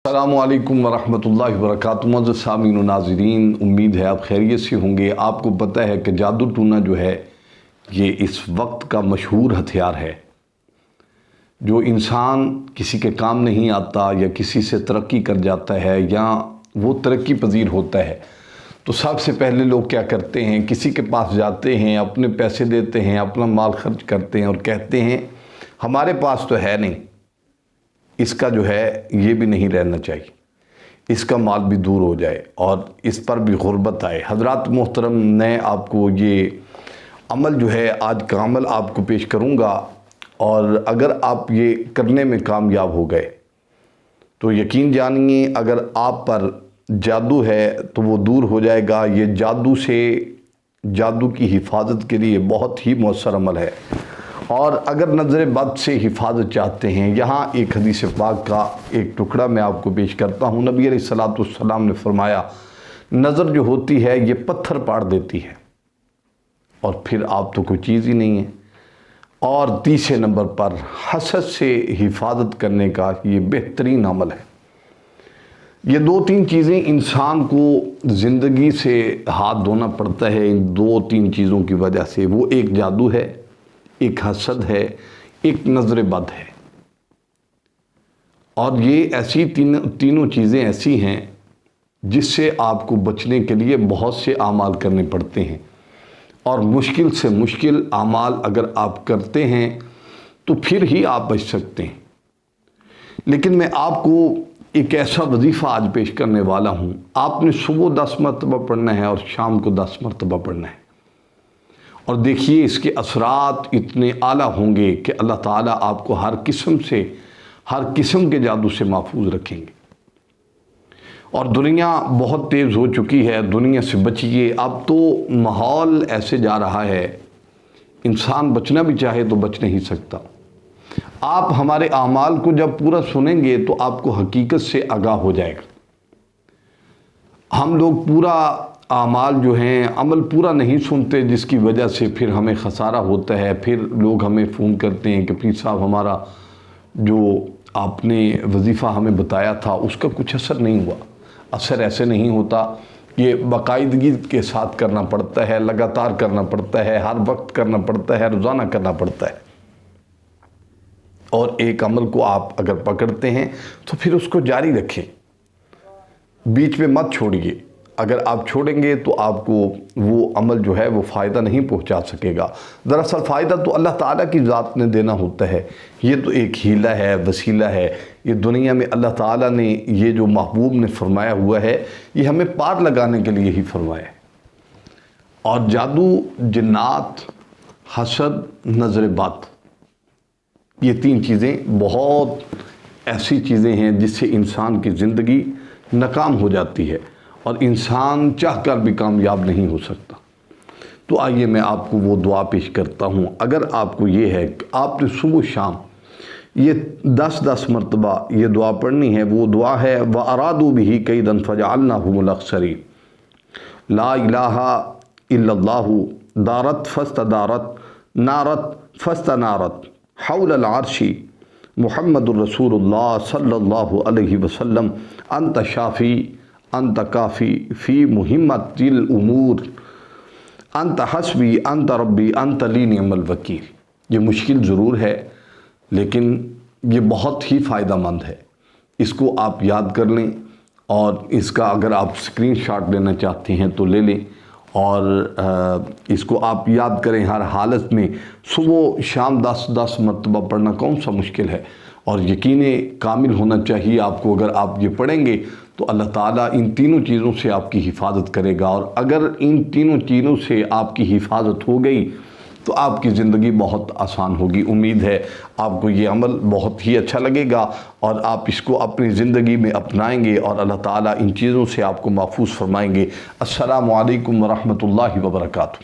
السلام علیکم ورحمۃ اللہ وبرکاتہ۔ معزز سامعین و ناظرین، امید ہے آپ خیریت سے ہوں گے۔ آپ کو پتہ ہے کہ جادو ٹونا جو ہے یہ اس وقت کا مشہور ہتھیار ہے۔ جو انسان کسی کے کام نہیں آتا یا کسی سے ترقی کر جاتا ہے یا وہ ترقی پذیر ہوتا ہے تو سب سے پہلے لوگ کیا کرتے ہیں، کسی کے پاس جاتے ہیں، اپنے پیسے دیتے ہیں، اپنا مال خرچ کرتے ہیں اور کہتے ہیں ہمارے پاس تو ہے نہیں، اس کا جو ہے یہ بھی نہیں رہنا چاہیے، اس کا مال بھی دور ہو جائے اور اس پر بھی غربت آئے۔ حضرات محترم، میں آپ کو یہ عمل جو ہے آج کا عمل آپ کو پیش کروں گا، اور اگر آپ یہ کرنے میں کامیاب ہو گئے تو یقین جانیے اگر آپ پر جادو ہے تو وہ دور ہو جائے گا۔ یہ جادو کی حفاظت کے لیے بہت ہی مؤثر عمل ہے، اور اگر نظر بد سے حفاظت چاہتے ہیں، یہاں ایک حدیث پاک کا ایک ٹکڑا میں آپ کو پیش کرتا ہوں۔ نبی علیہ السلام نے فرمایا، نظر جو ہوتی ہے یہ پتھر پاڑ دیتی ہے، اور پھر آپ تو کوئی چیز ہی نہیں ہے۔ اور تیسرے نمبر پر حسد سے حفاظت کرنے کا یہ بہترین عمل ہے۔ یہ دو تین چیزیں انسان کو زندگی سے ہاتھ دھونا پڑتا ہے، ان دو تین چیزوں کی وجہ سے۔ وہ ایک جادو ہے، ایک حسد ہے، ایک نظر بد ہے، اور یہ ایسی تینوں چیزیں ایسی ہیں جس سے آپ کو بچنے کے لیے بہت سے اعمال کرنے پڑتے ہیں، اور مشکل سے مشکل اعمال اگر آپ کرتے ہیں تو پھر ہی آپ بچ سکتے ہیں۔ لیکن میں آپ کو ایک ایسا وظیفہ آج پیش کرنے والا ہوں، آپ نے صبح 10 مرتبہ پڑھنا ہے اور شام کو 10 مرتبہ پڑھنا ہے، اور دیکھیے اس کے اثرات اتنے اعلیٰ ہوں گے کہ اللہ تعالیٰ آپ کو ہر قسم کے جادو سے محفوظ رکھیں گے۔ اور دنیا بہت تیز ہو چکی ہے، دنیا سے بچیے۔ اب تو ماحول ایسے جا رہا ہے، انسان بچنا بھی چاہے تو بچ نہیں سکتا۔ آپ ہمارے اعمال کو جب پورا سنیں گے تو آپ کو حقیقت سے آگاہ ہو جائے گا۔ ہم لوگ پورا اعمال جو ہیں عمل پورا نہیں سنتے، جس کی وجہ سے پھر ہمیں خسارہ ہوتا ہے۔ پھر لوگ ہمیں فون کرتے ہیں کہ پیر صاحب ہمارا جو آپ نے وظیفہ ہمیں بتایا تھا اس کا کچھ اثر نہیں ہوا۔ اثر ایسے نہیں ہوتا، یہ باقاعدگی کے ساتھ کرنا پڑتا ہے، لگاتار کرنا پڑتا ہے، ہر وقت کرنا پڑتا ہے، روزانہ کرنا پڑتا ہے۔ اور ایک عمل کو آپ اگر پکڑتے ہیں تو پھر اس کو جاری رکھیں، بیچ میں مت چھوڑیے۔ اگر آپ چھوڑیں گے تو آپ کو وہ عمل جو ہے وہ فائدہ نہیں پہنچا سکے گا۔ دراصل فائدہ تو اللہ تعالیٰ کی ذات نے دینا ہوتا ہے، یہ تو ایک ہیلہ ہے، وسیلہ ہے۔ یہ دنیا میں اللہ تعالیٰ نے یہ جو محبوب نے فرمایا ہوا ہے یہ ہمیں پار لگانے کے لیے ہی فرمایا ہے۔ اور جادو، جنات، حسد، نظر بد، یہ تین چیزیں بہت ایسی چیزیں ہیں جس سے انسان کی زندگی ناکام ہو جاتی ہے، اور انسان چاہ کر بھی کامیاب نہیں ہو سکتا۔ تو آئیے میں آپ کو وہ دعا پیش کرتا ہوں۔ اگر آپ کو یہ ہے کہ آپ نے صبح شام یہ 10 مرتبہ یہ دعا پڑھنی ہے، وہ دعا ہے وَأَرَادُوا بِهِ كَيْدًا فَجَعَلْنَاهُمُ الْأَخْسَرِينَ لا الہ الا اللہ دارت فاستدارت نارت فاستنارت حول العرش محمد الرسول اللہ صلی اللہ علیہ وسلم انت شافی انت کافی فی مہمت الامور انت حسبی انت ربی انت لی نعم الوکیل۔ یہ مشکل ضرور ہے لیکن یہ بہت ہی فائدہ مند ہے، اس کو آپ یاد کر لیں، اور اس کا اگر آپ اسکرین شاٹ لینا چاہتے ہیں تو لے لیں، اور اس کو آپ یاد کریں ہر حالت میں۔ صبح شام 10 مرتبہ پڑھنا کون سا مشکل ہے، اور یقین کامل ہونا چاہیے آپ کو۔ اگر آپ یہ پڑھیں گے تو اللہ تعالیٰ ان تینوں چیزوں سے آپ کی حفاظت کرے گا، اور اگر ان تینوں چیزوں سے آپ کی حفاظت ہو گئی تو آپ کی زندگی بہت آسان ہوگی۔ امید ہے آپ کو یہ عمل بہت ہی اچھا لگے گا، اور آپ اس کو اپنی زندگی میں اپنائیں گے، اور اللہ تعالیٰ ان چیزوں سے آپ کو محفوظ فرمائیں گے۔ السلام علیکم ورحمۃ اللہ وبرکاتہ۔